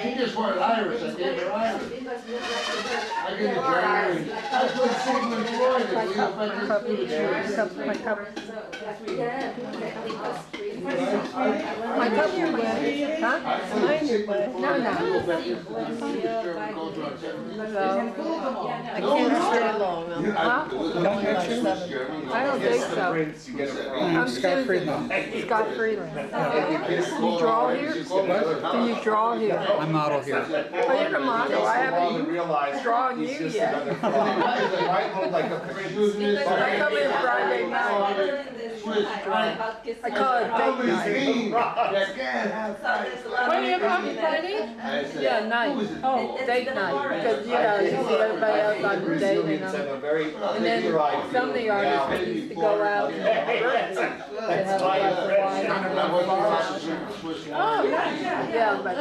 She just wanted Iris, I gave her Iris. I gave her Jerry. That's what Sigmund Freud is. My cup. My cup you wet. Huh? Mine is wet. No. Hello. I can't stay long. Huh? I don't think so. I'm Scott Friedland. Scott Friedland. You draw here? Do you draw here? I model here. Oh, you're a model. I haven't drawn you yet. I come in Friday night. I call it date night. When do you come, Friday? Yeah, night. Oh, date night. Because, you know, you see everybody else on dating them. And then some of the artists used to go out and have a glass of wine and a oh, nice. Yeah, but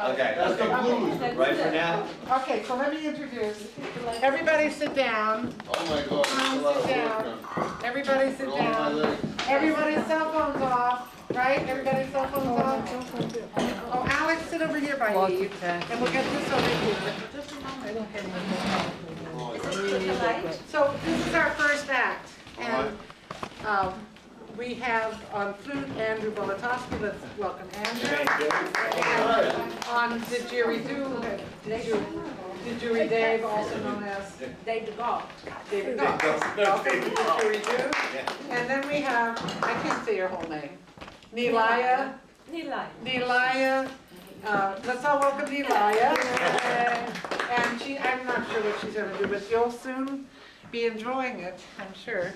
Okay, that's the blues. Right for now? Okay, so let me introduce. Everybody sit down. Oh my God. Sit down. Everybody sit down. Everybody's cell phones off, right? Everybody's cell phones off. Oh, Alex, sit over here by Eve, and we'll get this over here. Just a moment. So this is our first act, and we have on flute Andrew Bolotowsky. Let's welcome Andrew. And on didgeridoo, Dave, also known as David Galt. David Galt. Welcome to didgeridoo. And then we have, I can't say your whole name, Nylaia. Nylaia. Let's all welcome Nylaia. And I'm not sure what she's going to do, but you'll soon be enjoying it, I'm sure.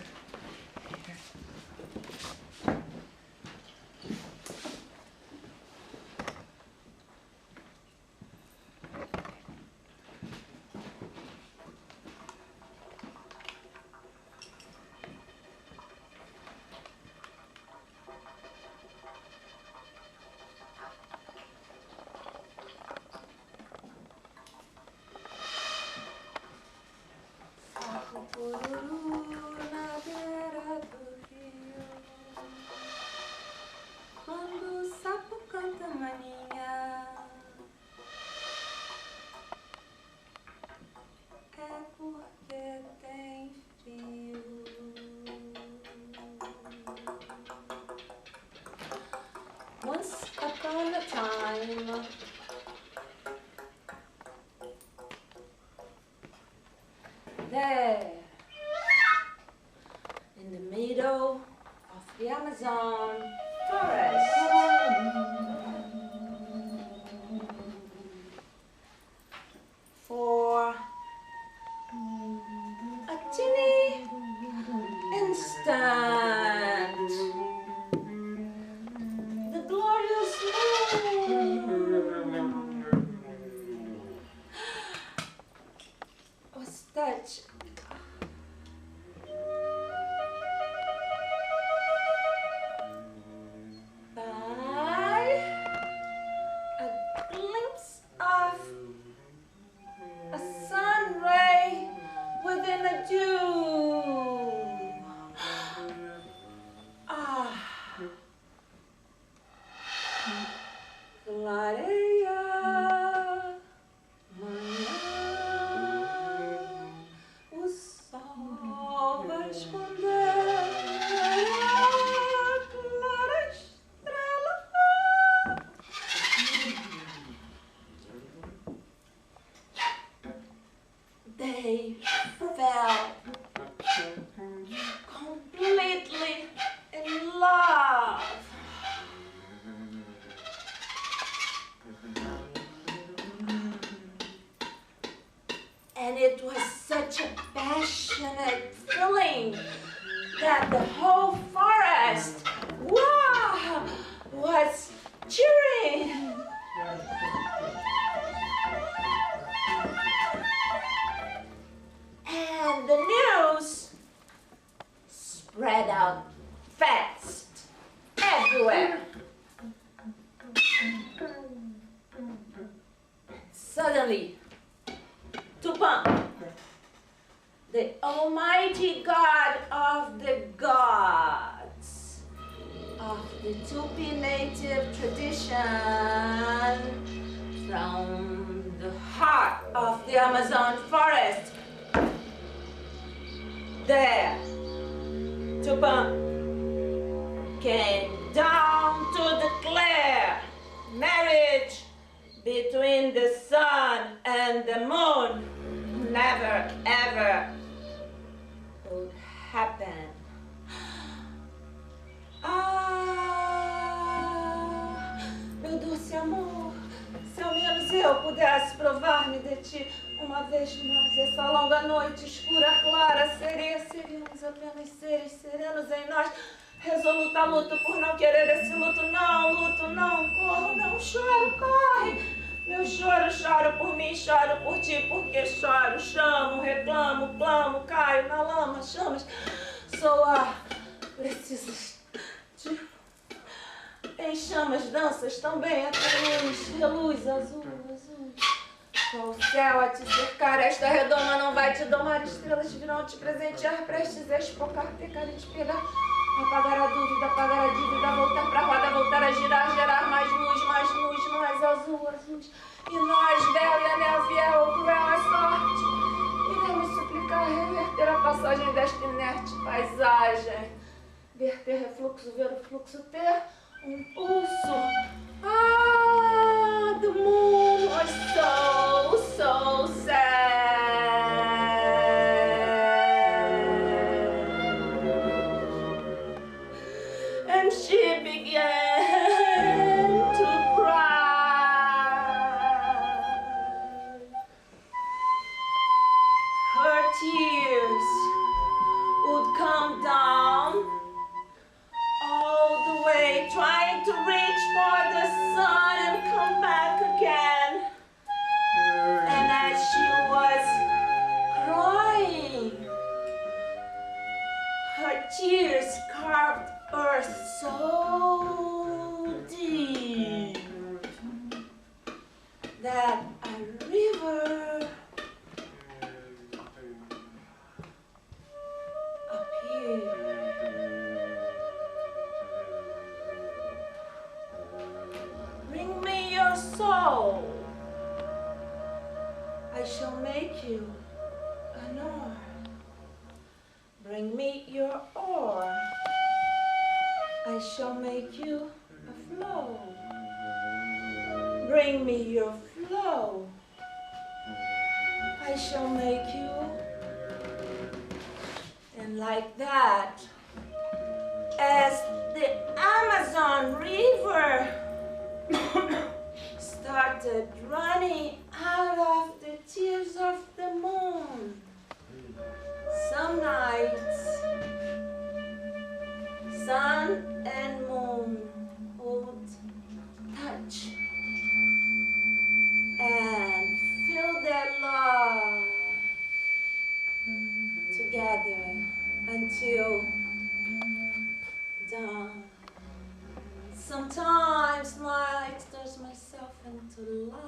Once upon a time, there, in the middle of the Amazon forest, for a teeny instant, the glorious moon was touched by a glimpse of a sun ray within a dew. Ah, Nylaia, manhã, o sol vai esconder a clara estrela. They fell completely in love. And it was such a passionate feeling that the whole forest, wow, was cheering. And the news spread out fast everywhere. Suddenly, Tupam, the almighty God of the gods, of the Tupi native tradition, from the heart of the Amazon forest. There, Tupa came down to declare marriage between the sun and the moon never ever would happen. Ah, meu doce amor, se ao menos eu pudesse provar-me de ti uma vez mais, essa longa noite escura, clara, seríamos apenas seres serenos em nós. Resoluta luto por não querer esse luto não, corro, não choro, corre. Meu choro por mim, choro por ti, porque choro, chamo, reclamo, clamo, caio na lama, chamas, sou a precisas de... Em chamas, danças, também até reluz azul. Com o céu a te cercar, esta redoma não vai te domar, estrelas virão te presentear, prestes a espocar, pecar e te pegar. Apagar a dúvida, apagar a dívida, voltar pra roda, voltar a girar, gerar mais luz, mais azul, azuis. E nós, véu e anel fiel, cruel a sorte, iremos suplicar reverter a passagem desta inerte paisagem. Verter refluxo, ver o fluxo, ter um pulso. Ah, the moon was so sad. And she began to cry. Her tears would come down all the way, trying to reach for the sun and come back again. And as she was crying, her tears carved earth so deep that a river appeared. Bring me your soul. I shall make you an oar. Bring me your oar. I shall make you a flow. Bring me your flow. I shall make you. And like that, as the Amazon River started running out of the tears of the moon, some nights, sun and moon would touch and feel their love together until dawn. Sometimes light stirs myself into life.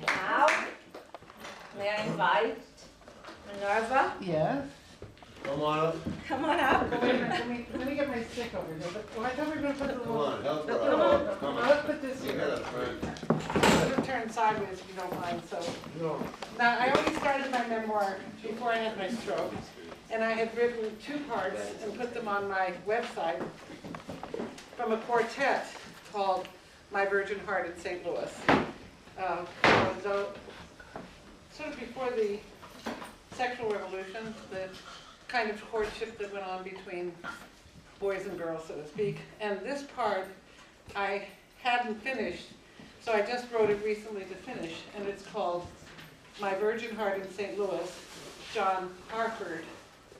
Now, may I invite Minerva? Yes. Come on up. Come on up. Wait a minute, let me get my stick over here, but I thought we were gonna put the Come little. on, help her Come out. on, Come on. let's put this You here. got a friend. I'm gonna turn sideways if you don't mind, so. Now, I only started my memoir before I had my stroke, and I had written 2 parts and put them on my website from a quartet called My Virgin Heart in St. Louis. So, sort of before the sexual revolution, the kind of courtship that went on between boys and girls, so to speak. And this part I hadn't finished, so I just wrote it recently to finish, and it's called My Virgin Heart in St. Louis, John Hartford,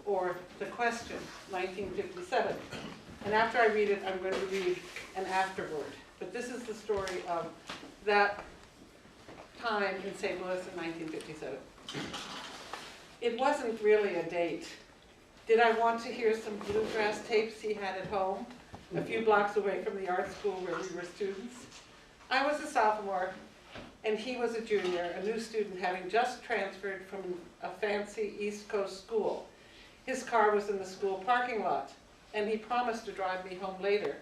or The Question, 1957. And after I read it, I'm going to read an afterword. But this is the story of that time in St. Louis in 1957. It wasn't really a date. Did I want to hear some bluegrass tapes he had at home, a few blocks away from the art school where we were students? I was a sophomore, and he was a junior, a new student having just transferred from a fancy East Coast school. His car was in the school parking lot, and he promised to drive me home later.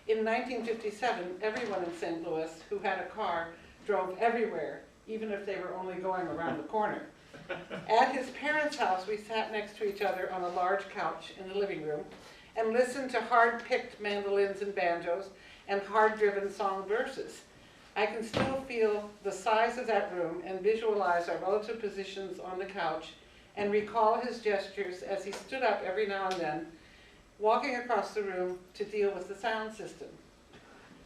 In 1957, everyone in St. Louis who had a car drove everywhere, even if they were only going around the corner. At his parents' house, we sat next to each other on a large couch in the living room and listened to hard-picked mandolins and banjos and hard-driven song verses. I can still feel the size of that room and visualize our relative positions on the couch and recall his gestures as he stood up every now and then, walking across the room to deal with the sound system.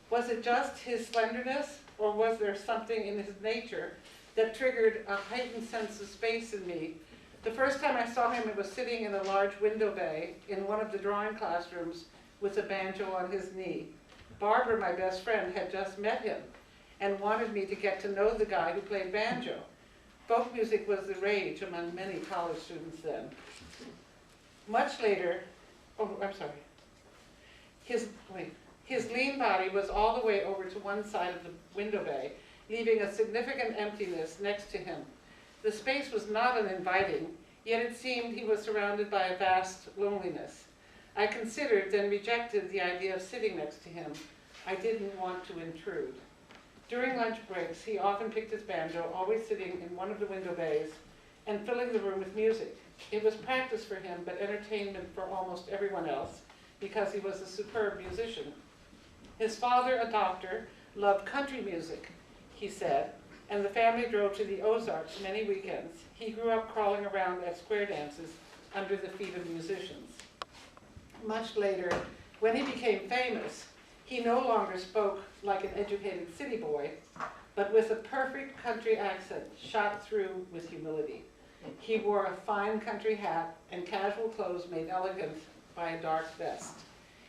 Was it just his slenderness, or was there something in his nature that triggered a heightened sense of space in me? The first time I saw him, it was sitting in a large window bay in one of the drawing classrooms with a banjo on his knee. Barbara, my best friend, had just met him and wanted me to get to know the guy who played banjo. Folk music was the rage among many college students then. Much later, his lean body was all the way over to one side of the window bay, leaving a significant emptiness next to him. The space was not uninviting, yet it seemed he was surrounded by a vast loneliness. I considered, then rejected the idea of sitting next to him. I didn't want to intrude. During lunch breaks, he often picked his banjo, always sitting in one of the window bays and filling the room with music. It was practice for him, but entertainment for almost everyone else, because he was a superb musician. His father, a doctor, loved country music, he said, and the family drove to the Ozarks many weekends. He grew up crawling around at square dances under the feet of musicians. Much later, when he became famous, he no longer spoke like an educated city boy, but with a perfect country accent shot through with humility. He wore a fine country hat and casual clothes made elegant by a dark vest.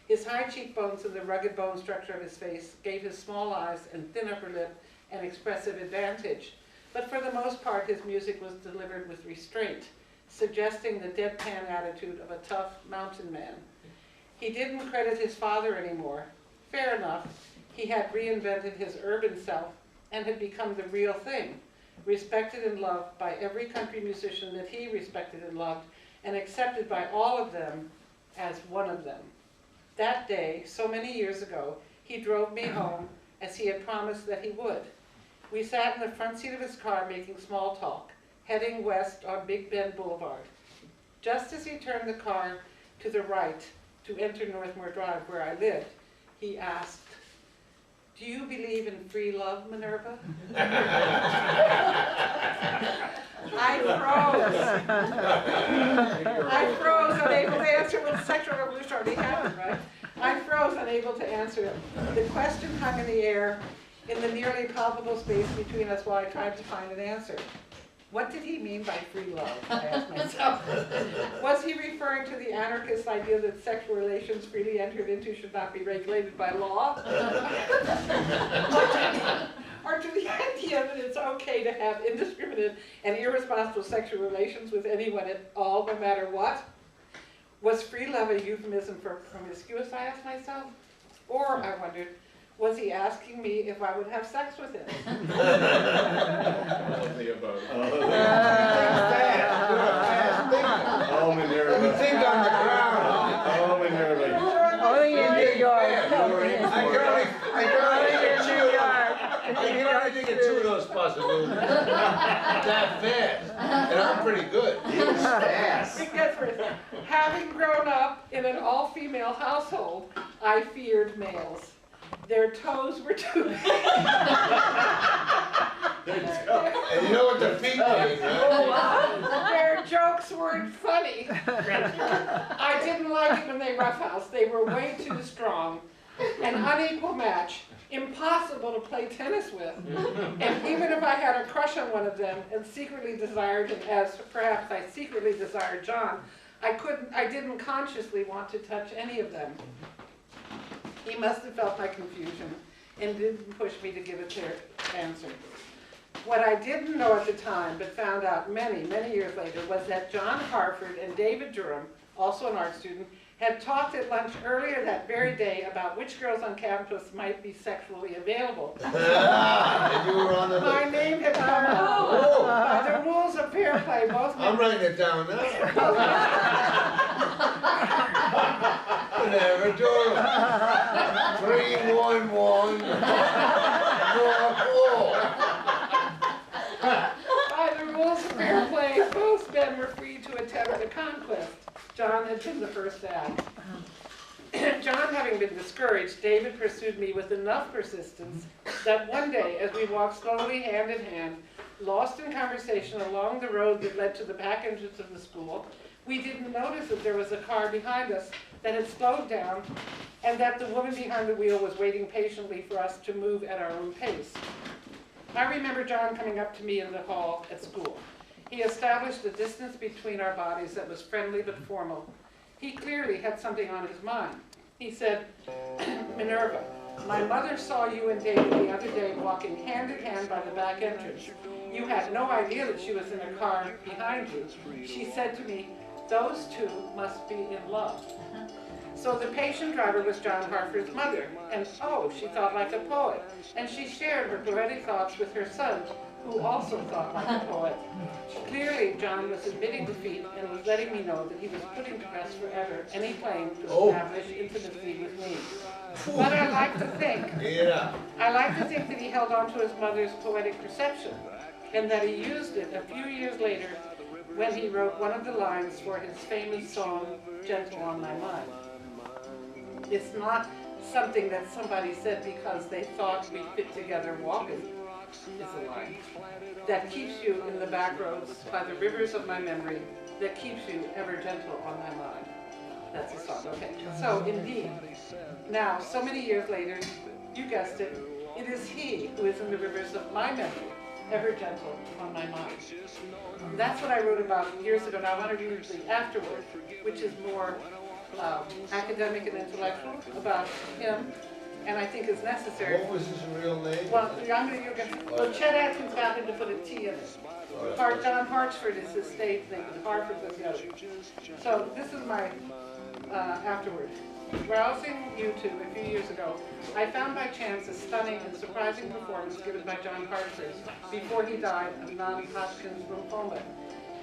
His high cheekbones and the rugged bone structure of his face gave his small eyes and thin upper lip an expressive advantage, but for the most part his music was delivered with restraint, suggesting the deadpan attitude of a tough mountain man. He didn't credit his father anymore. Fair enough, he had reinvented his urban self and had become the real thing, respected and loved by every country musician that he respected and loved, and accepted by all of them as one of them. That day, so many years ago, he drove me home as he had promised that he would. We sat in the front seat of his car making small talk, heading west on Big Bend Boulevard. Just as he turned the car to the right to enter Northmore Drive, where I lived, he asked, "Do you believe in free love, Minerva?" I froze, unable to answer when the sexual revolution already happened, right? I froze, unable to answer him. The question hung in the air in the nearly palpable space between us while I tried to find an answer. What did he mean by free love, I asked myself. Was he referring to the anarchist idea that sexual relations freely entered into should not be regulated by law? Or to the idea that it's okay to have indiscriminate and irresponsible sexual relations with anyone at all, no matter what? Was free love a euphemism for promiscuous, I asked myself? Or, I wondered, was he asking me if I would have sex with him? Oh, Minerva. You think Having grown up in an all-female household, I feared males. Their toes were too big. And you know what the feet mean, right? Their jokes weren't funny. I didn't like it when they roughhoused. They were way too strong. An unequal match. Impossible to play tennis with. And even if I had a crush on one of them and secretly desired him, as perhaps I secretly desired John, I didn't consciously want to touch any of them. He must have felt my confusion and didn't push me to give a clear answer. What I didn't know at the time, but found out many, many years later, was that John Hartford and David Durham, also an art student, had talked at lunch earlier that very day about which girls on campus might be sexually available. And you were on the My list. name had come up. By the rules of fair play, both men. I'm writing it down now. Whatever, Durham. 311. By the rules of fair play, both men were free to attempt the conquest. John had been the first to act. John having been discouraged, David pursued me with enough persistence that one day, as we walked slowly hand in hand, lost in conversation along the road that led to the back entrance of the school, we didn't notice that there was a car behind us that had slowed down and that the woman behind the wheel was waiting patiently for us to move at our own pace. I remember John coming up to me in the hall at school. He established a distance between our bodies that was friendly but formal. He clearly had something on his mind. He said, Minerva, my mother saw you and David the other day walking hand in hand by the back entrance. You had no idea that she was in a car behind you. She said to me, those two must be in love. So the patient driver was John Hartford's mother, and oh, she thought like a poet. And she shared her poetic thoughts with her son, who also thought like a poet. Clearly, John was admitting defeat and was letting me know that he was putting to rest forever any claim to establish intimacy with me. But I like to think that he held on to his mother's poetic perception, and that he used it a few years later when he wrote one of the lines for his famous song, Gentle on My Mind. It's not something that somebody said because they thought we fit together walking. It's a line that keeps you in the back roads by the rivers of my memory, that keeps you ever gentle on my mind. That's a song, okay. So indeed, now, so many years later, you guessed it, it is he who is in the rivers of my memory, ever gentle on my mind. That's what I wrote about years ago. Now I want to read the afterword, which is more academic and intellectual about him, and I think is necessary. What was his real name? Well, Chet Atkins got him to put a T in it. John Hartford is his stage name, and Hartford was the other. So this is my afterword. Browsing YouTube a few years ago, I found by chance a stunning and surprising performance given by John Hartford before he died of non-Hodgkin's lymphoma.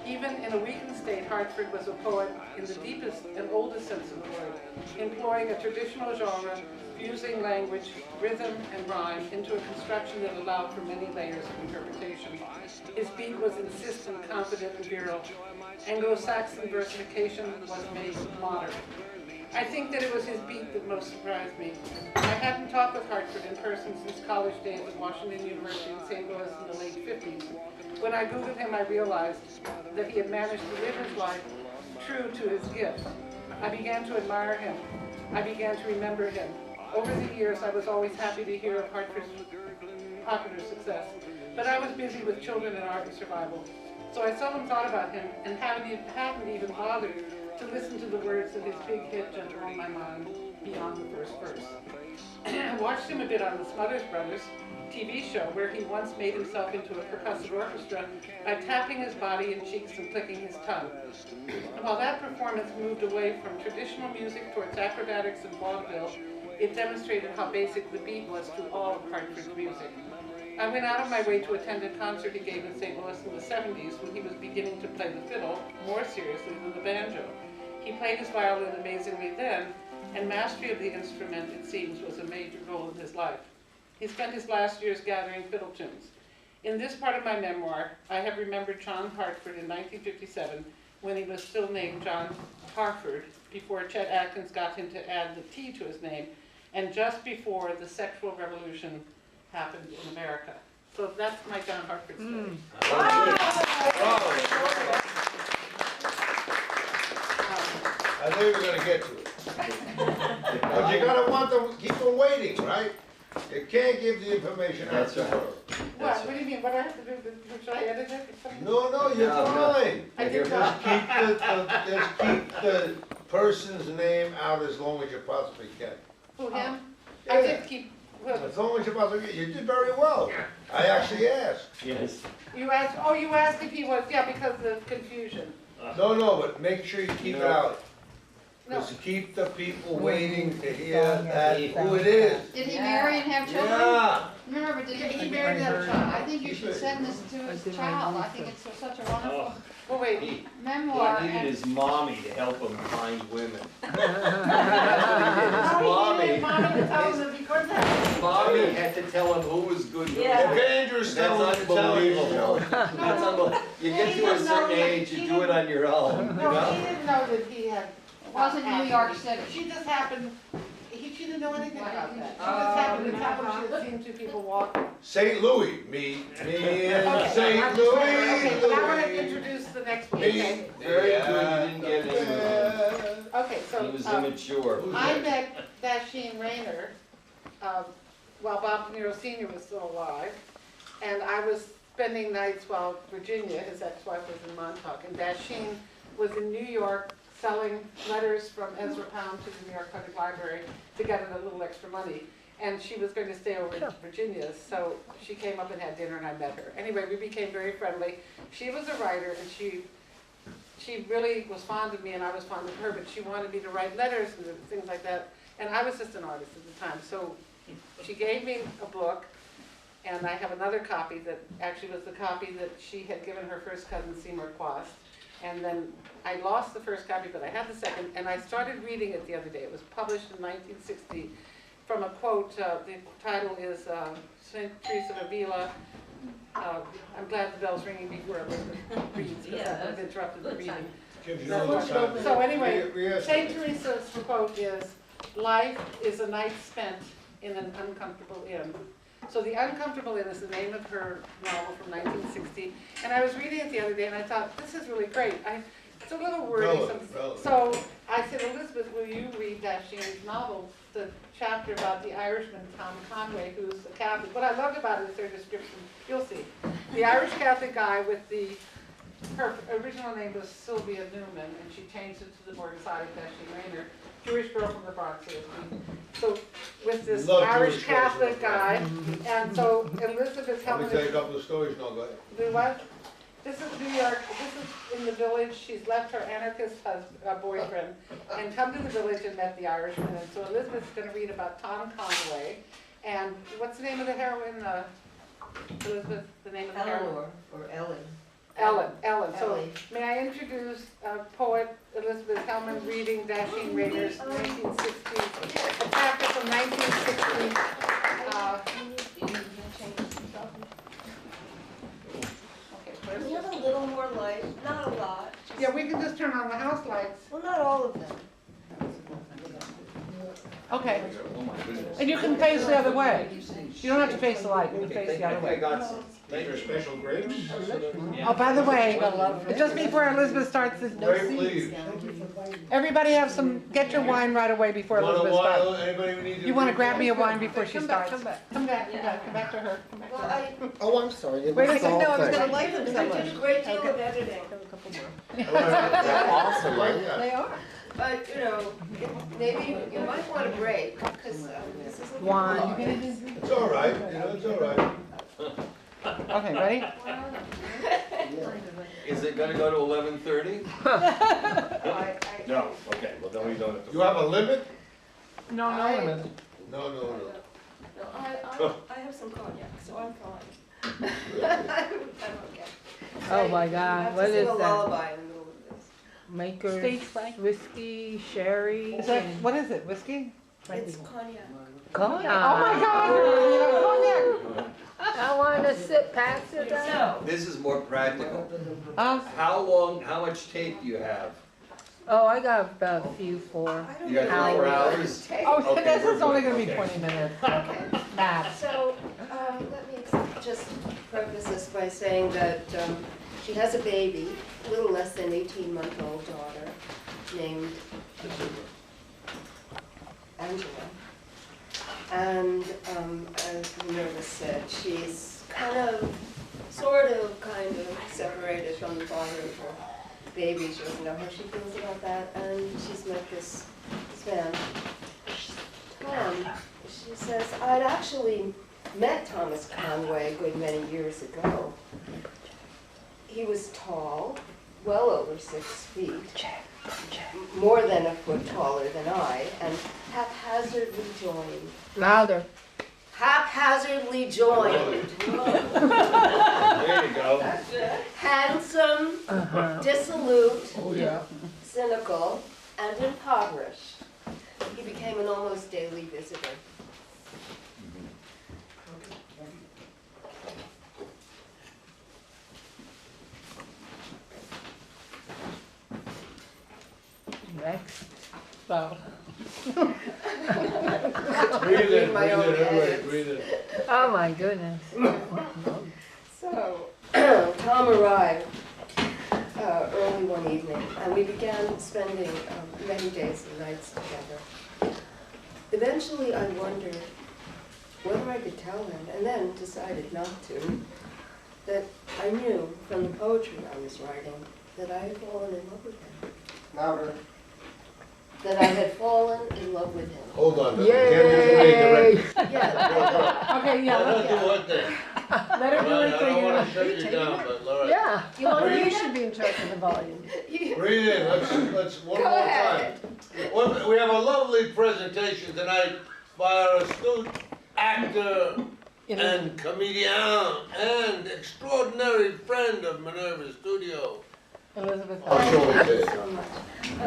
Even in a weakened state, Hartford was a poet in the deepest and oldest sense of the word, employing a traditional genre, fusing language, rhythm, and rhyme into a construction that allowed for many layers of interpretation. His beat was insistent, confident, and virile. Anglo-Saxon versification was made modern. I think that it was his beat that most surprised me. I hadn't talked with Hartford in person since college days at Washington University in St. Louis in the late 50s. When I Googled him, I realized that he had managed to live his life true to his gift. I began to admire him. I began to remember him. Over the years, I was always happy to hear of Hartford's popular success, but I was busy with children and art and survival. So I seldom thought about him and hadn't even bothered to listen to the words of his big hit, Gentle on My Mind, beyond the first verse. I watched him a bit on the Smothers Brothers TV show, where he once made himself into a percussive orchestra by tapping his body and cheeks and clicking his tongue. And while that performance moved away from traditional music towards acrobatics and vaudeville, it demonstrated how basic the beat was to all of Hartford's music. I went out of my way to attend a concert he gave in St. Louis in the 70s when he was beginning to play the fiddle more seriously than the banjo. He played his violin amazingly then, and mastery of the instrument, it seems, was a major goal in his life. He spent his last years gathering fiddle tunes. In this part of my memoir, I have remembered John Hartford in 1957 when he was still named John Hartford, before Chet Atkins got him to add the T to his name, and just before the sexual revolution happened in America. So that's my John Hartford story. I knew you were gonna get to it. But you gotta want them, keep them waiting, right? You can't give the information out That's to right. her. What do you mean? What do I have to do? Should I edit it? No, you're No. fine. I did Just not. just keep the person's name out as long as you possibly can. Who, him? I Yeah. did keep, well, As long as you possibly can. You did very well. I actually asked. Yes. you asked if he was, yeah, because of the confusion. No, but make sure you keep it out. No, Just keep the people waiting to hear that, who it is. Did he marry and have children? Yeah. Remember, did he marry and have a child? I think you should send this to his child. I think it's such a wonderful well, wait, memoir. He needed And his mommy to help him find women. how he needed mommy to tell him that he couldn't have. Mommy had to tell him who was good. It's dangerous That's telling the television unbelievable. show. That's unbelievable. You get to a certain age, you do it on your own, you No, know? she didn't know that he had. it wasn't New York City. She just happened, she didn't know anything about that. She just happened to tell him she had seen two people walking. St. Louis, me and Okay, St. Okay, Louis, but I want to Louis. introduce the next one, Me. okay? Very good, you didn't get anywhere. Okay, so, He was immature. I met Dachine Rainer, while Bob De Niro Sr. was still alive, and I was spending nights while Virginia, his ex-wife, was in Montauk, and Dachine was in New York selling letters from Ezra Pound to the New York Public Library to get a little extra money. And she was going to stay over in Virginia, so she came up and had dinner and I met her. Anyway, we became very friendly. She was a writer and she really was fond of me and I was fond of her, but she wanted me to write letters and things like that. And I was just an artist at the time, so she gave me a book, and I have another copy that actually was the copy that she had given her first cousin Seymour Quast. And then I lost the first copy, but I had the second, and I started reading it the other day. It was published in 1960 from a quote. The title is St. Teresa of Avila. I'm glad the bell's ringing before Elizabeth reads, because I would have interrupted the reading. Gives you a little time. So anyway, Re- St. Teresa's quote is, "Life is a night spent in an uncomfortable inn." So The Uncomfortable Inn is the name of her novel from 1960. And I was reading it the other day and I thought, this is really great. It's a little wordy. Relevant. So I said, Elizabeth, will you read Dachine's novel, the chapter about the Irishman, Tom Conway, who's a Catholic. What I loved about it is their description. You'll see. The Irish Catholic guy with her original name was Silvia Newman, and she changed it to the more exotic Dachine Rainer, Jewish girl from the Bronx. So with this Love Irish Jewish girls from the Catholic guy, and so Elizabeth Let me Hellman. tell you a couple of stories, no, go ahead. The what? This is New York, this is in the village, she's left her anarchist boyfriend and come to the village and met the Irishman. And so Elizabeth's gonna read about Tom Conway, and what's the name of the heroine, Elizabeth, the name of the heroine? Eleanor, or Ellen. Ellen. So Ellie. may I introduce poet Elizabeth Hellman reading Dachine Rainer's 1960, a chapter from 1960. Can you have a little more light? Not a lot. Yeah, we can just turn on the house lights. Well, not all of them. Okay. And you can face the other way. You don't have to face the light, you can face the other way. These are special grapes? Oh, by the way, just before Elizabeth starts, Grape leaves. everybody have get your wine right away before Want a Elizabeth starts. while, anybody we need to? You want to grab me a wine before she Come back, starts? come back. Come back to her. Come back to Well, her. I I'm sorry. Wait a second, no, I was I gonna like them so much. I did a great deal of editing. They're awesome, right? They are. But, maybe you might want a break, because this is a little Wine. long. It's all right, it's all right. Okay, ready? Is it gonna go to 11:30? No, okay, well, then we don't have to. You have a limit? No, no limit. No. No, I have some cognac, so I'm fine. I'm okay. Oh my God, what is I have to sing a that? lullaby in the middle of this. Makers, Stage play. whiskey, sherry. Is that, what is it, whiskey? It's cognac. Cognac. Oh my God, you have cognac. I wanna sit past it down. This is more practical. Huh? How much tape do you have? Oh, I got about a few for. You got 4 hours? Oh, Okay, this we're is only good. gonna be Okay. 20 minutes. Okay. Max. So, let me just preface this by saying that she has a baby, a little less than 18-month-old daughter named Angela. And as Minerva said, she's kind of separated from the father of her baby. She doesn't know how she feels about that. And she's met this man, Tom. She says, I'd actually met Thomas Conway a good many years ago. He was tall, well over 6 feet, more than a foot taller than I, and haphazardly joined. Louder. Haphazardly joined. There you go. Handsome, Uh-huh. dissolute, Oh, yeah. cynical, and impoverished. He became an almost daily visitor. Next. So, Breathe in, My own everybody, edits. breathe in. Oh, my goodness. So, Tom arrived early one evening, and we began spending many days and nights together. Eventually, I wondered whether I could tell him, and then decided not to, that I knew from the poetry I was writing that I had fallen in love with him. Louder. That I had fallen in love with him. Hold on, can't just read the record. Yeah. okay, yeah, Let her do let, her thing. let her do I her thing. don't wanna Yeah. shut you down, but Laura, Yeah. You want to You read should it? be in charge of the volume. breathe in, let's, one Go more ahead. time. Well, we have a lovely presentation tonight by our astute actor and comedian and extraordinary friend of Minerva Studio. Elizabeth. I'll show Thank it you there. so much.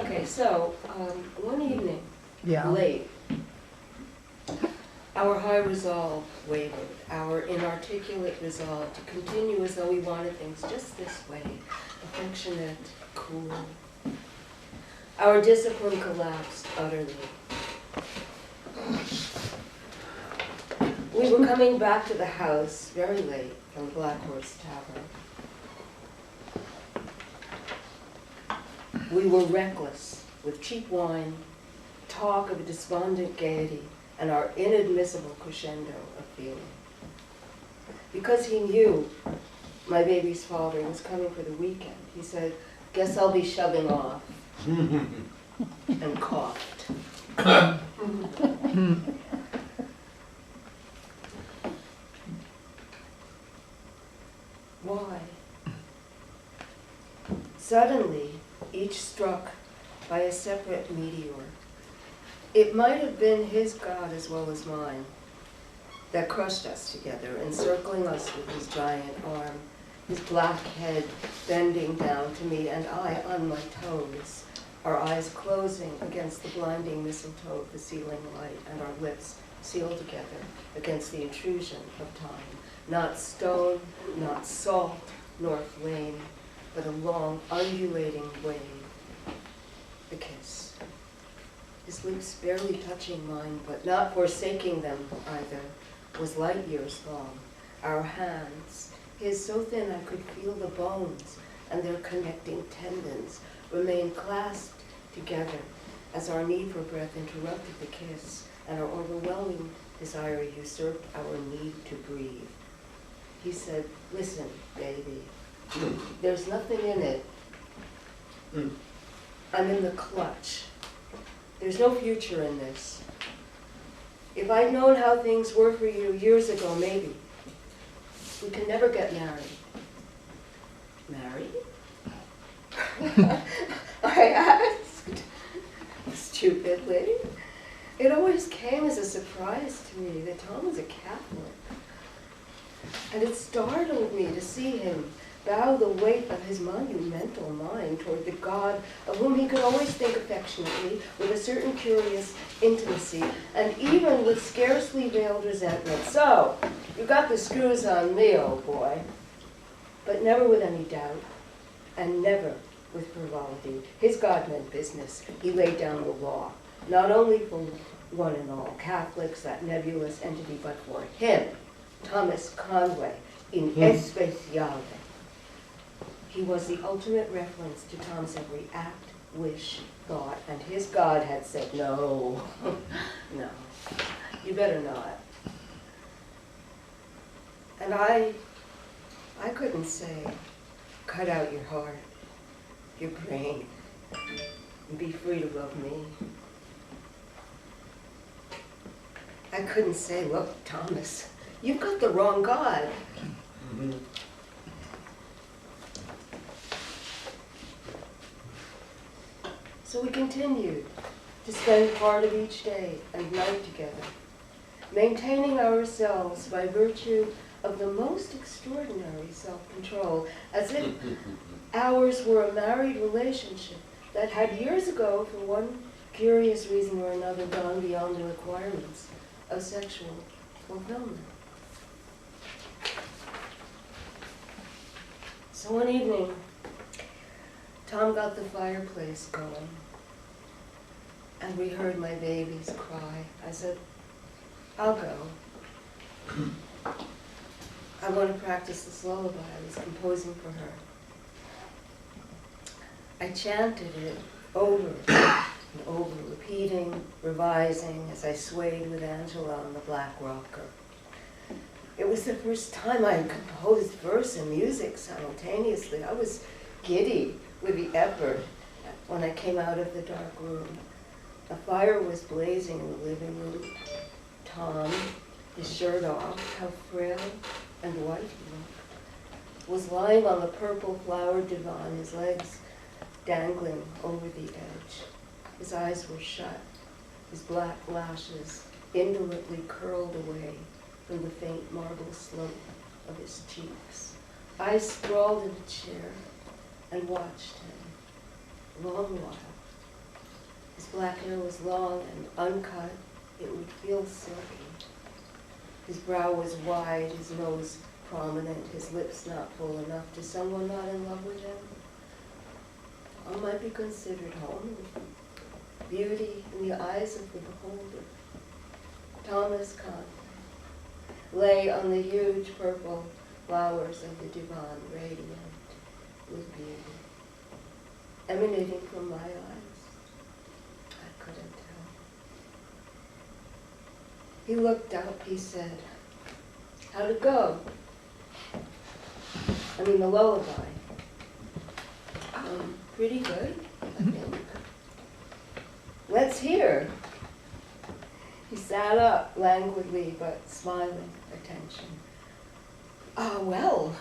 Okay, so, one evening, Yeah. late, our high resolve wavered, our inarticulate resolve to continue as though we wanted things just this way, affectionate, cool. Our discipline collapsed utterly. We were coming back to the house very late from Black Horse Tavern. We were reckless with cheap wine, talk of a despondent gaiety, and our inadmissible crescendo of feeling. Because he knew my baby's father was coming for the weekend, he said, "Guess I'll be shoving off," and coughed. Why? Suddenly, each struck by a separate meteor. It might have been his God as well as mine that crushed us together, encircling us with his giant arm, his black head bending down to me, and I on my toes, our eyes closing against the blinding mistletoe of the ceiling light, and our lips sealed together against the intrusion of time. Not stone, not salt, nor flame, but a long, undulating wave. The kiss. His lips barely touching mine, but not forsaking them either, was light years long. Our hands, his so thin I could feel the bones and their connecting tendons, remained clasped together as our need for breath interrupted the kiss and our overwhelming desire usurped our need to breathe. He said, "Listen, baby, there's nothing in it. I'm in the clutch. There's no future in this. If I'd known how things were for you years ago, maybe. We can never get married." Married? I asked, stupidly. It always came as a surprise to me that Tom was a Catholic. And it startled me to see him bow the weight of his monumental mind toward the God of whom he could always think affectionately, with a certain curious intimacy, and even with scarcely veiled resentment. "So, You got the screws on me, old boy, but never with any doubt, and never with frivolity. His God meant business. He laid down the law, not only for one and all Catholics, that nebulous entity, but for him, Thomas Conway, in especiale. He was the ultimate reference to Tom's every act, wish, thought, and his God had said, no, no, you better not. And I couldn't say, cut out your heart, your brain, and be free to love me. I couldn't say, look, Thomas, you've got the wrong God. Mhm. So we continued to spend part of each day and night together, maintaining ourselves by virtue of the most extraordinary self-control, as if ours were a married relationship that had years ago, for one curious reason or another, gone beyond the requirements of sexual fulfillment. So one evening, Tom got the fireplace going, and we heard my babies cry. I said, I'll go. I want to practice this lullaby I was composing for her. I chanted it over and over, repeating, revising as I swayed with Angela on the black rocker. It was the first time I had composed verse and music simultaneously. I was giddy with the effort when I came out of the dark room. A fire was blazing in the living room. Tom, his shirt off, how frail and white he looked, was lying on the purple flowered divan, his legs dangling over the edge. His eyes were shut, his black lashes indolently curled away from the faint marble slope of his cheeks. I sprawled in a chair and watched him a long while. His black hair was long and uncut. It would feel silky. His brow was wide, his nose prominent, his lips not full enough. To someone not in love with him, Tom might be considered homely. Beauty in the eyes of the beholder. Thomas Conway lay on the huge purple flowers of the divan, radiant with beauty, emanating from my eyes. I couldn't tell. He looked up, he said, how'd it go? I mean, the lullaby. Pretty good, I think. Let's hear. He sat up languidly, but smiling attention. Well,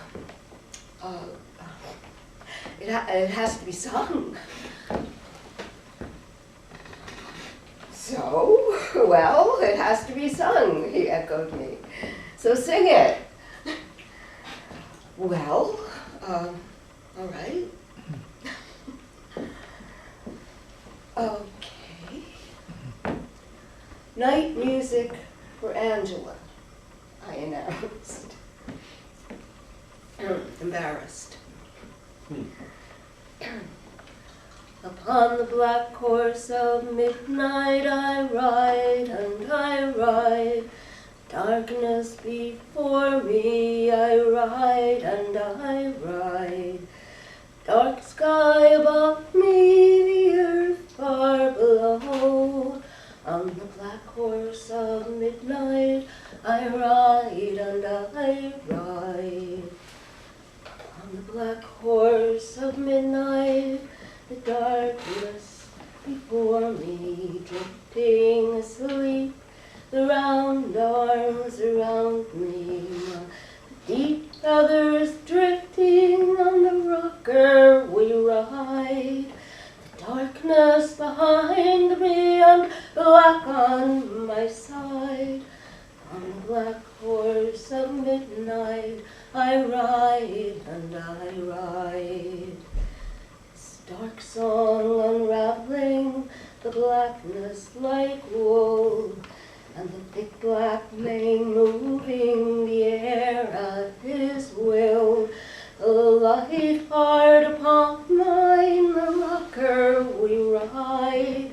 it has to be sung. So, well, it has to be sung, he echoed me. So sing it. Well, all right. Okay. Night music for Angela, I announced. Embarrassed. Upon the black horse of midnight I ride, and I ride. Darkness before me I ride, and I ride. Dark sky above me, the earth far below. On the black horse of midnight I ride, and I ride. On the black horse of midnight, the darkness before me, drifting asleep, the round arms around me, the deep feathers drifting on the rocker we ride, the darkness behind me and black on my side. On the black horse of midnight I ride, and I ride. Dark song unraveling the blackness like wool, and the thick black mane moving the air at his will. The light hard upon mine, the rocker we ride.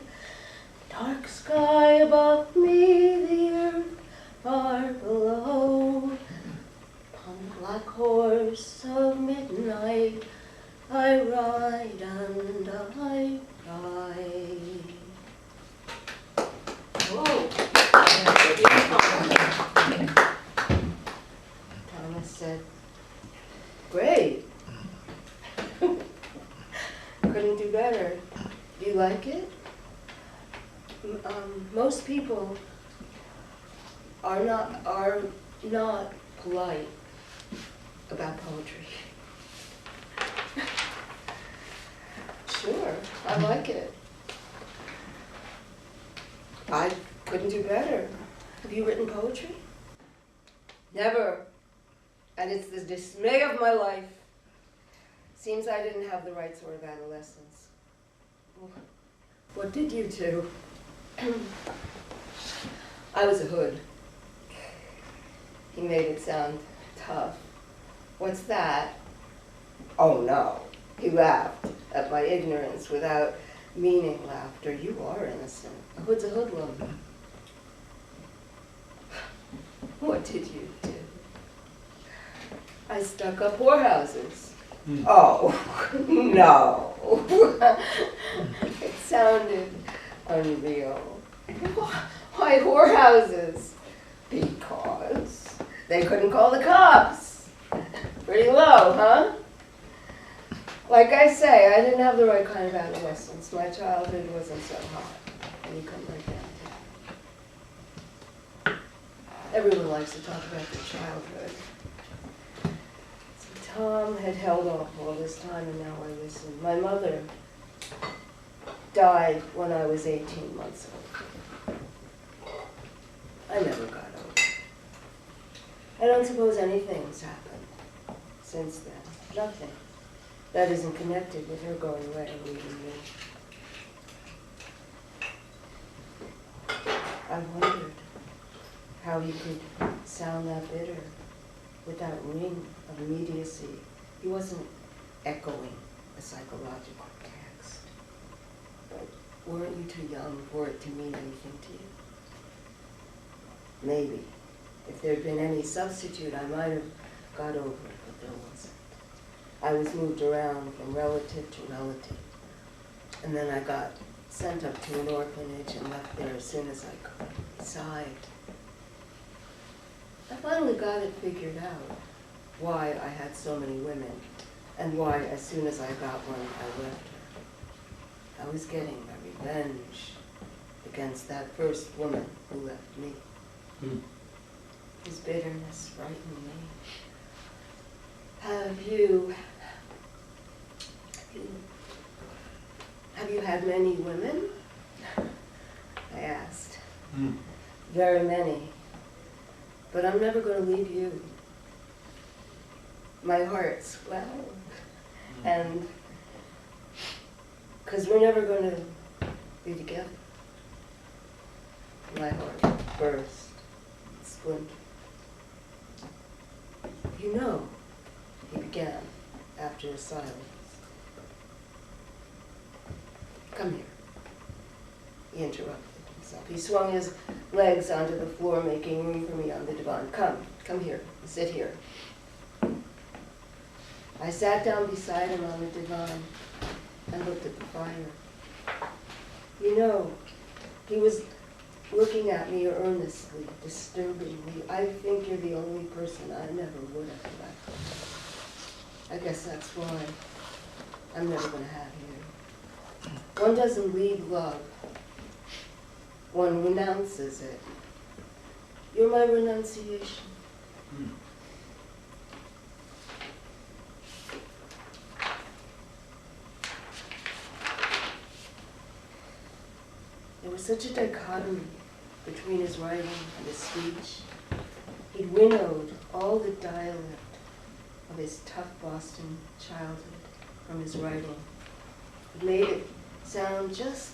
Dark sky above me, the earth far below. Upon the black horse of midnight, I ride and I ride. Whoa. Thomas said, great. Couldn't do better. Do you like it? Most people are not polite about poetry. Sure, I like it. I couldn't do better. Have you written poetry? Never. And it's the dismay of my life. Seems I didn't have the right sort of adolescence. What did you do? I was a hood. He made it sound tough. What's that? Oh no. He laughed at my ignorance without meaning laughter. You are innocent. A hood's a hoodlum. What did you do? I stuck up whorehouses. Oh, no. It sounded unreal. Why whorehouses? Because they couldn't call the cops. Pretty low, huh? Like I say, I didn't have the right kind of adolescence. My childhood wasn't so hot. And you come right down to it. Everyone likes to talk about their childhood. So Tom had held off all this time, and now I listen. My mother died when I was 18 months old. I never got over it. I don't suppose anything's happened since then. Nothing. That isn't connected with her going away and leaving me. I wondered how he could sound that bitter with that ring of immediacy. He wasn't echoing a psychological text. But weren't you too young for it to mean anything to you? Maybe. If there'd been any substitute, I might have got over it, but there wasn't. I was moved around from relative to relative. And then I got sent up to an orphanage and left there as soon as I could. He sighed. I finally got it figured out, why I had so many women, and why as soon as I got one, I left her. I was getting my revenge against that first woman who left me. His bitterness frightened me. Have you had many women? I asked. Very many. But I'm never going to leave you. My heart swelled. And because we're never going to be together. My heart burst, splintered. You know, he began after a silence. Come here. He interrupted himself. He swung his legs onto the floor, making room for me on the divan. Come here, sit here. I sat down beside him on the divan and looked at the fire. You know, he was looking at me earnestly, disturbingly. I think you're the only person I never would have left. I guess that's why I'm never going to have you. One doesn't leave love. One renounces it. You're my renunciation. There was such a dichotomy between his writing and his speech. He'd winnowed all the dialect of his tough Boston childhood from his writing. It made it sound just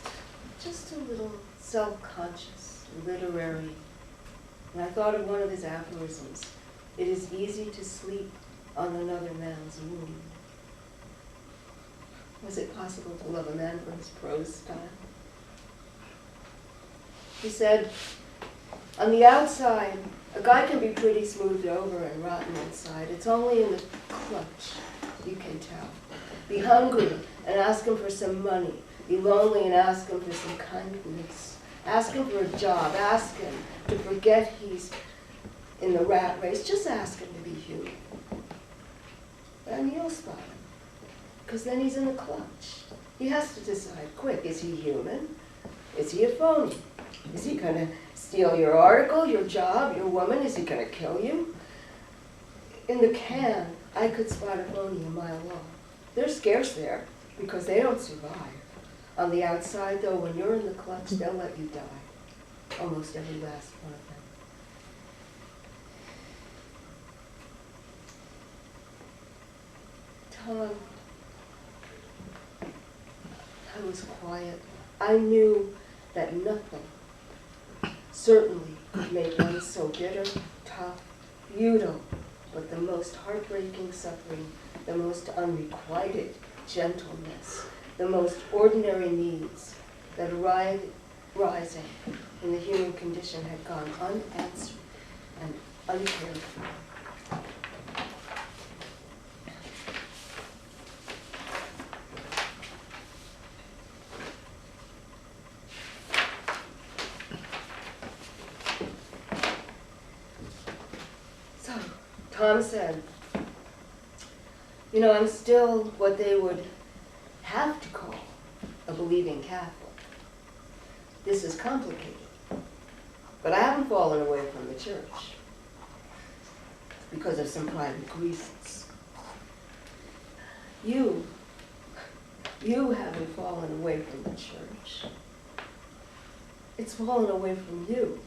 a little self-conscious, literary, And I thought of one of his aphorisms. It is easy to sleep on another man's wound. Was it possible to love a man for his prose style? He said, on the outside, a guy can be pretty smoothed over and rotten inside. It's only in the clutch you can tell. Be hungry and ask him for some money. Be lonely and ask him for some kindness. Ask him for a job. Ask him to forget he's in the rat race. Just ask him to be human. And you'll spot him. Because then he's in the clutch. He has to decide quick. Is he human? Is he a phony? Is he going to steal your article, your job, your woman? Is he going to kill you? In the can, I could spot a phony a mile long. They're scarce there because they don't survive. On the outside, though, when you're in the clutch, they'll let you die. Almost every last one of them. Tom, I was quiet. I knew that nothing certainly could make one so bitter, tough, futile, but the most heartbreaking suffering, the most unrequited gentleness, the most ordinary needs that rising in the human condition had gone unanswered and uncared for. So, Tom said, you know, I'm still what they would have to call a believing Catholic. This is complicated, but I haven't fallen away from the church because of some private reasons. You haven't fallen away from the church. It's fallen away from you.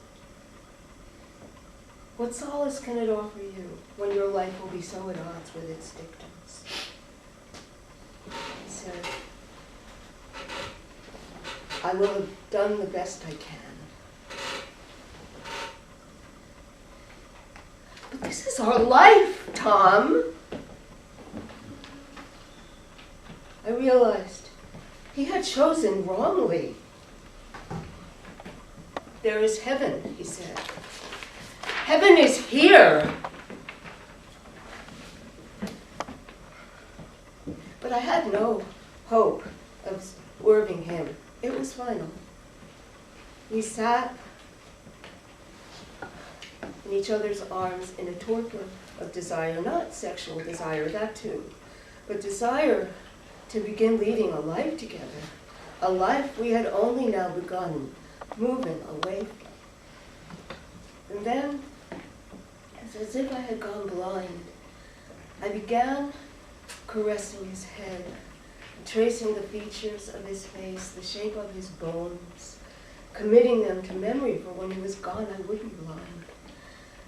What solace can it offer you when your life will be so at odds with its dictums? He said, I will have done the best I can. But this is our life, Tom. I realized he had chosen wrongly. There is heaven, he said. Heaven is here. But I had no hope of swerving him. It was final. We sat in each other's arms in a torpor of desire, not sexual desire, that too, but desire to begin leading a life together, a life we had only now begun moving away from. And then, it's as if I had gone blind. I began caressing his head, tracing the features of his face, the shape of his bones, committing them to memory, for when he was gone I would be blind.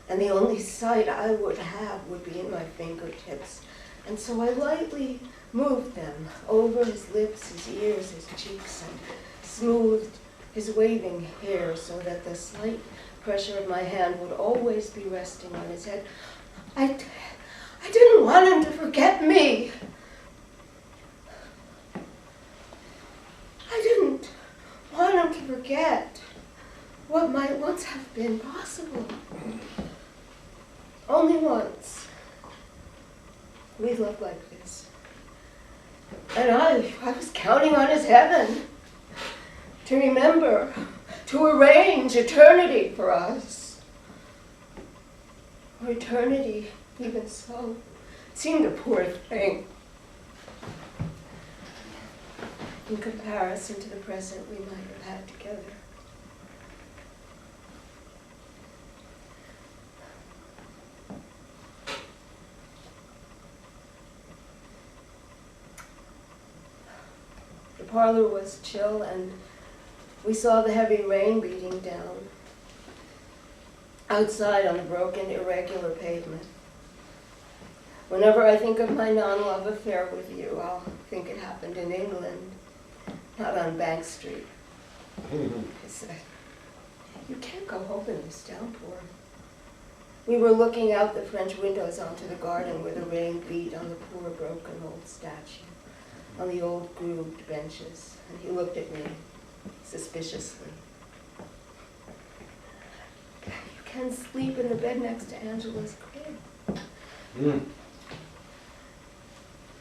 And the only sight I would have would be in my fingertips. And so I lightly moved them over his lips, his ears, his cheeks, and smoothed his waving hair so that the slight pressure of my hand would always be resting on his head. I didn't want him to forget me. I didn't want him to forget what might once have been possible. Only once we loved like this. And I was counting on his heaven to remember, to arrange eternity for us. Or eternity, even so, seemed a poor thing in comparison to the present we might have had together. The parlor was chill, and we saw the heavy rain beating down outside on the broken, irregular pavement. Whenever I think of my non-love affair with you, I'll think it happened in England, not on Bank Street. I said, you can't go home in this downpour. We were looking out the French windows onto the garden where the rain beat on the poor broken old statue, on the old grooved benches, and he looked at me suspiciously. You can sleep in the bed next to Angela's crib. Mm.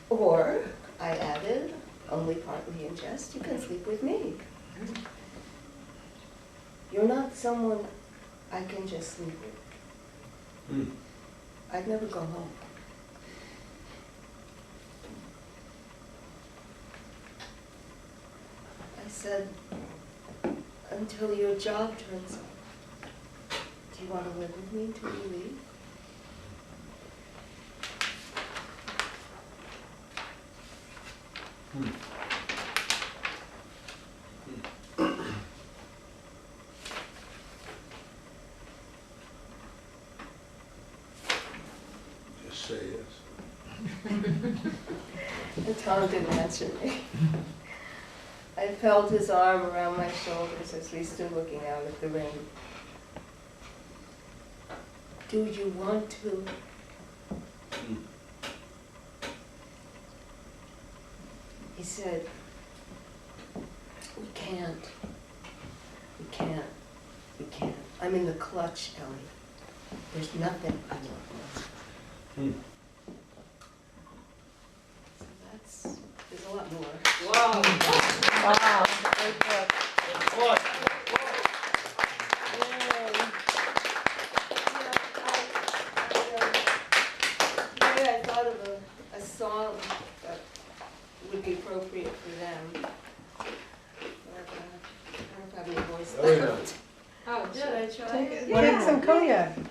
Or, I added, only partly in jest, you can sleep with me. You're not someone I can just sleep with. Mm. I'd never go home. I said, until your job turns up, do you want to live with me till you leave? Mm. Just say yes. And Tom didn't answer me. I felt his arm around my shoulders as we stood looking out at the rain. Do you want to? Mm. He said, we can't. We can't. We can't. I'm in the clutch, Ellie. There's nothing I want more. Mm. So there's a lot more. Wow. Wow, great book. What? I thought of a song that would be appropriate for them. But, I don't have any voice Oh, yeah. left. Oh, Should I try it? What is some cognac? You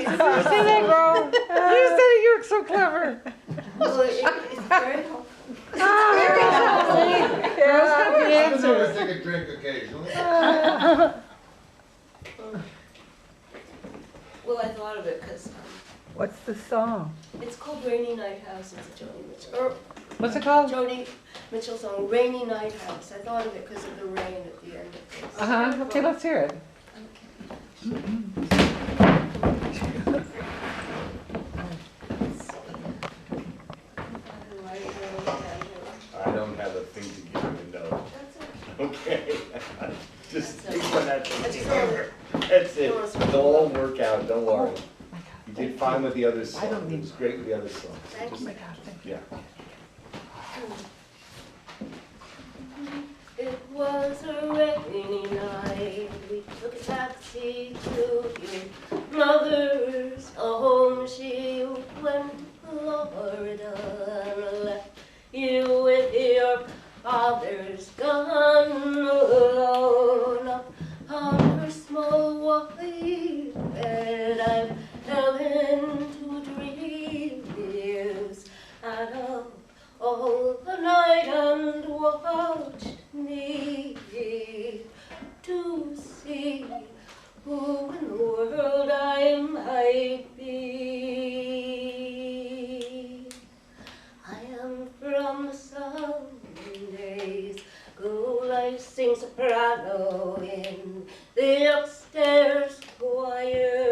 said it, bro. You said it, you're so clever. Well, it's very helpful. I can always take a drink occasionally. Well, I thought of it because What's the song? it's called Rainy Night House. It's a Joni Mitchell. What's it called? Joni Mitchell song, Rainy Night House. I thought of it because of the rain at the end of this. Uh-huh. Okay, let's hear it. I don't have a thing to give you, no. Okay. Just take one that thing here. That's it. It'll all work out, don't worry. You did fine with the other song. It was great with the other song. Thank you. Yeah. It was a rainy night. We took a taxi to your mother's home. She went to Florida and left you with your father's gun alone up on her small white bed. I fell into dreams out of all the night and watched me to see who in the world I might be. I am from the Sundays, go I sing soprano in the upstairs choir.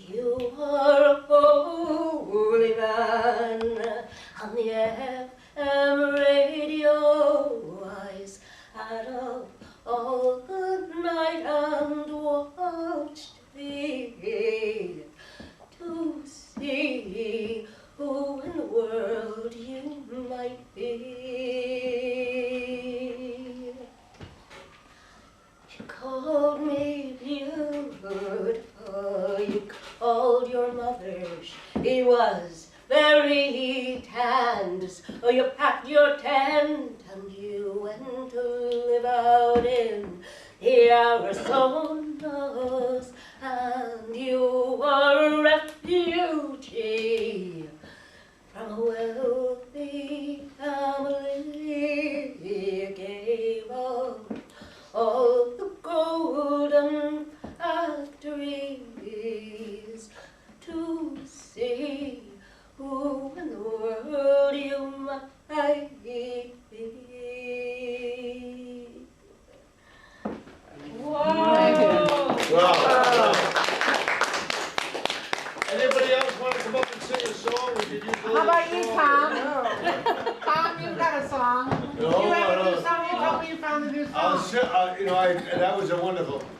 You are a holy man on the FM radio. I sat up all the night and watched thee to see who in the world you might be. You called me beautiful, you called your mother, she was very tanned, so you packed your tent and you went to live out in the Arizonas, and you were a refugee from a wealthy family. You gave up all the golden factories to see who in the world you might be. Tom to do I'll songs. that was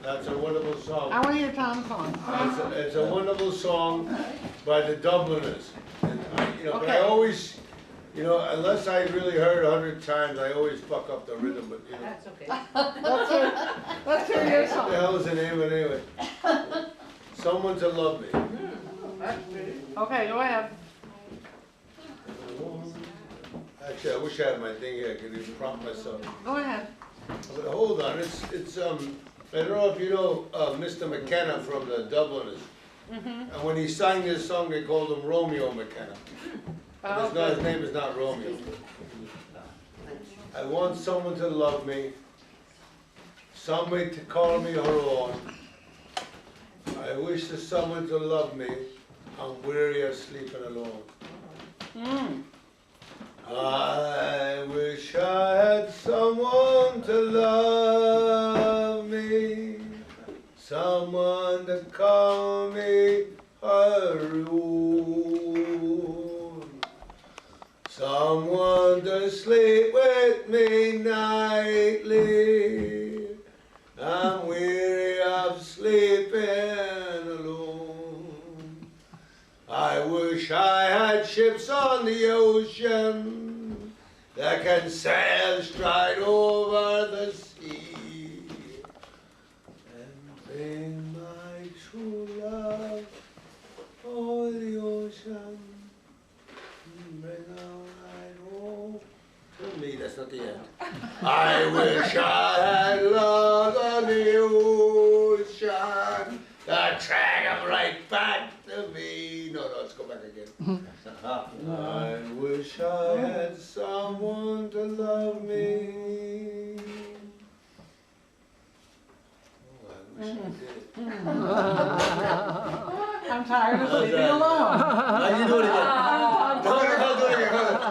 that's a wonderful song. I want to hear Tom's song. It's a wonderful song by the Dubliners. And but I Okay. always, unless I really heard 100 times, I always fuck up the rhythm, but That's okay. Let's hear your what the song. hell is the name of it anyway? Someone to Love Me. Okay, go ahead. Actually, I wish I had my thing here, I could even prompt myself. Go ahead. But hold on, it's I don't know if you know Mr. McKenna from the Dubliners. And when he sang this song, they called him Romeo McKenna. His name is not Romeo. I want someone to love me, somebody to call me her own. I wish there's someone to love me, I'm weary of sleeping alone. I wish I had someone to love me, someone to call me her own, someone to sleep with me nightly. I'm weary of sleeping alone. I wish I had ships on the ocean that can sail straight over the sea and bring my true love over the ocean and bring her right home to me. That's not the end. I wish I had love on the ocean that drag him right back to me. No, let's go back again. I wish I had someone to love me. Oh, I wish I did. I'm tired of sleeping alone. Now you do it again. No, do it again. I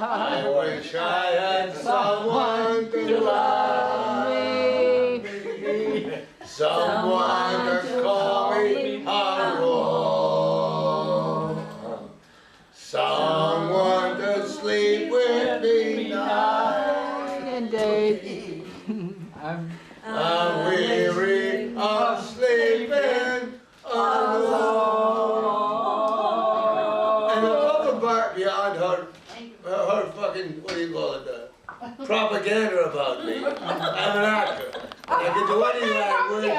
wish I had someone to love me. Someone to call me her own. Someone to sleep with me night and day. I'm weary of sleeping alone. And above beyond her fucking, what do you call it, propaganda about me. I'm an actor. I can do any language.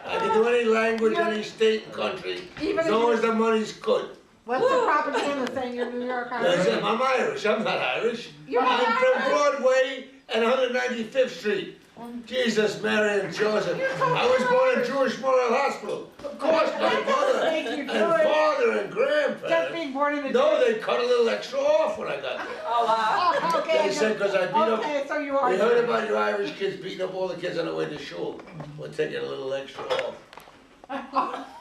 I can do any language, any state and country, as long as the money's good. What's the propaganda saying you're New York Irish? I'm Irish. I'm not Irish. You're not I'm from Irish. Broadway and 195th Street. Jesus, Mary, and Joseph. I was born in Jewish Memorial Hospital. Of course, my mother and father and Just grandparents. being born in the No, they cut a little extra off when I got there. Oh, okay. They said because I beat up. Okay, so you are. We heard about you Irish kids beating up all the kids on the way to school. We're taking a little extra off.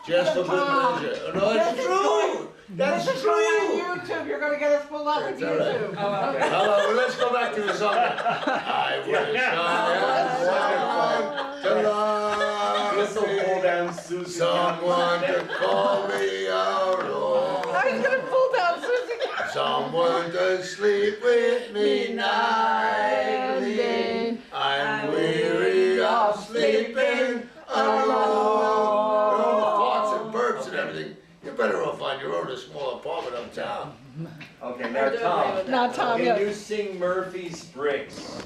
Just for good measure. No, it's true. That's This is true. going on YouTube. You're going to get us pulled up with That's all right. YouTube. Hello, well, let's go back to the song. I wish I had someone to love This'll pull me, down Susie. someone to call me our own, I was going to pull down Susie. someone to sleep with me nightly. I'm weary of sleeping alone. All the farts and burps and everything. You're better off on your own in a small apartment uptown. Okay, now Tom. Now, Tom, Can yes. you sing Murphy's Bricks?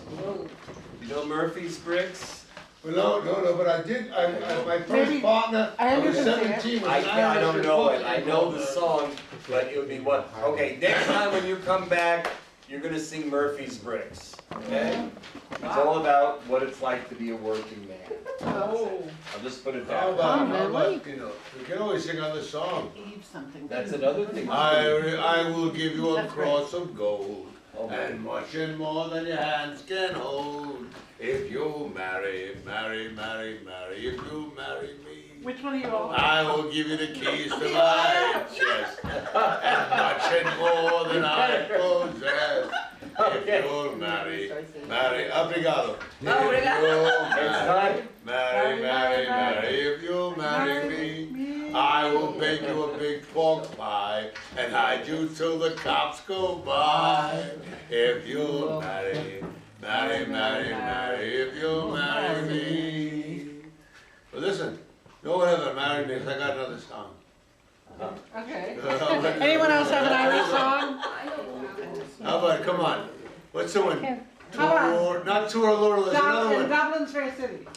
You know Murphy's Bricks? Well, no, but I did, my first Maybe- partner, I I was understand. 17, was I an Irish don't know it. I Republican know the voter. song, but it would be what? Okay, next time when you come back, you're gonna sing Murphy's Bricks. Okay? It's all about what it's like to be a working man. Oh. I'll just put it How down. about, really? we can always sing another song. Eat something. That's another thing. I will give you a That's great. cross of gold, Oh, and much and more than your hands can hold. If you marry, if you marry me. Which one are you all? I will give you the keys to my chest, and much and more than I possess. If you'll marry, obrigado. If you'll marry, if you'll marry me, I will bake you a big pork pie and hide you till the cops go by. If you'll marry, if you'll marry What's the one? How about Not Tour Lord, there's another in one. Dublin's Fair City?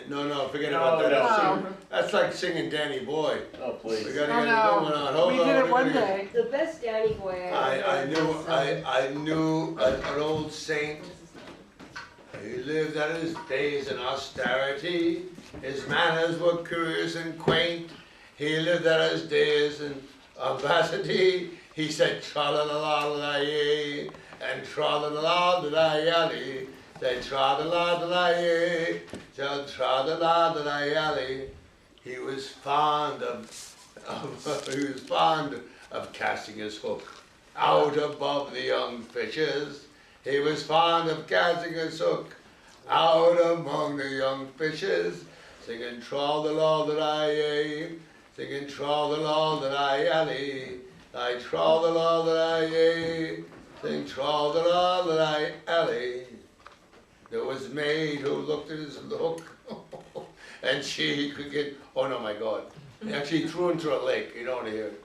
No, forget No, about that. no. That's like singing Danny Boy. Oh, please. We gotta Oh, get no. a good one on. Hold We on. did it we one gotta get- day. The best Danny Boy I knew an old saint. He lived out his days in austerity. His manners were curious and quaint. He lived out his days in audacity. He said tra-la-la-la-la-yay and tra-la-la-la-la-yally. Said tra-la-la-la-la-yay, said tra-la-la-la-la-yally. He was fond of casting his hook out above the young fishes. He was fond of casting his hook out among the young fishes, singing tra-la-la-la-la-yay, singing tra-la-la-la-la-yally, I tra-la-la-la-la-yay, sing tra-la-la-la-la-yally. There was a maid who looked at his hook, and she could get, oh no, my God. He actually threw into a lake, you don't want to hear it.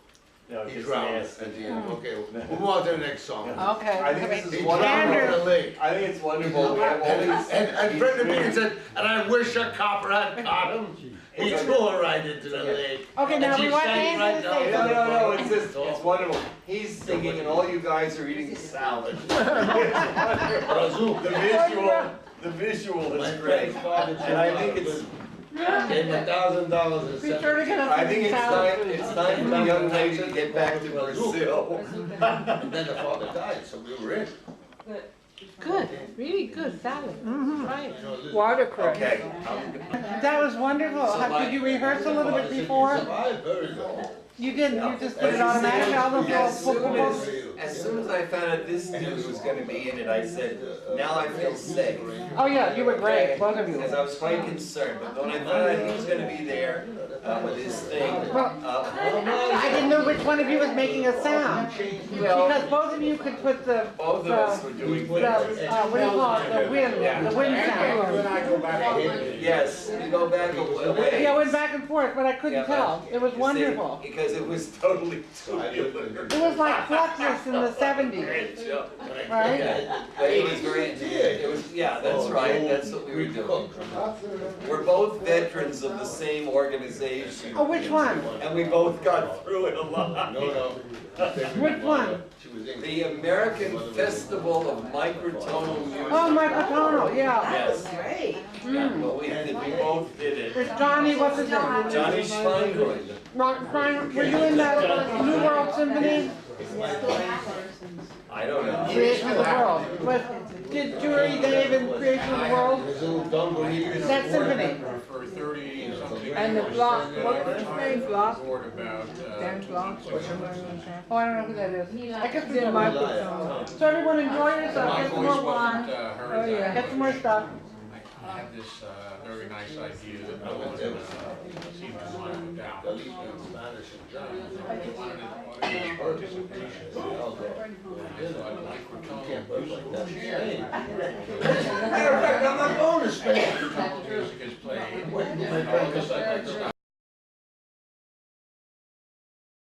No, He it's drowned nasty. at the end. Okay, we'll move on to the next song. Okay. I think this He is drowned in wonderful. the lake. I think it's wonderful. We have all these. And Brendan Beacon said, and I wish a copper had caught him. He threw her right into the lake. Okay, now And she we want to sank right answer down. the No, it's just, it's wonderful. He's singing and all you guys are eating salad. It's wonderful. The visual is great. And I think it's, Gave him $1,000 and Be sure to get us I think it's salad. time for the young lady to get back to Brazil. And then the father died, so we were in. Good, really good salad. Right. Watercress. Okay. That was wonderful. Did you rehearse a little bit before? Survived very well. You didn't, you just did it automatically, all those little As soon as I found out this dude was gonna be in it, I said, now I feel safe. Oh yeah, you were great, both of you. Because I was quite concerned, but when I found out he was gonna be there with his thing, I didn't know which one of you was making a sound. Because both of you could put the, both of us were doing what do you call it, the wind sound. Yes, you go back a way. Yeah, I went back and forth, but I couldn't tell. It was wonderful. Because it was totally tubular. It was like Fluxus in the 70s, Great show. right? But it was great. It was, yeah, that's right, that's what we were doing. We're both veterans of the same organization. Oh, which one? And we both got through it a lot. No. Which one? She was in. The American Festival of Microtonal Music. Oh, Microtonal, yeah. Yes. Yeah, well, we both did it. It's Johnny, what's his name? Johnny Schweingrund. Were you in that New World Symphony? I don't know. Creation of the World. Did Jury Dave in Creation of the World? That symphony. For 30-something And the years. block, what was his name, block? Word about, Dan Block, or somebody like that. Oh, I don't know who that is. I guess we Did did Microtonal. So everyone enjoy yourself, my get some voice more wasn't wine, heard. Oh, yeah. get some more stuff. I had this very nice idea that no one seemed to want to put down. Participation. Matter of fact, I'm not going to Spain. Music is played, and all of a sudden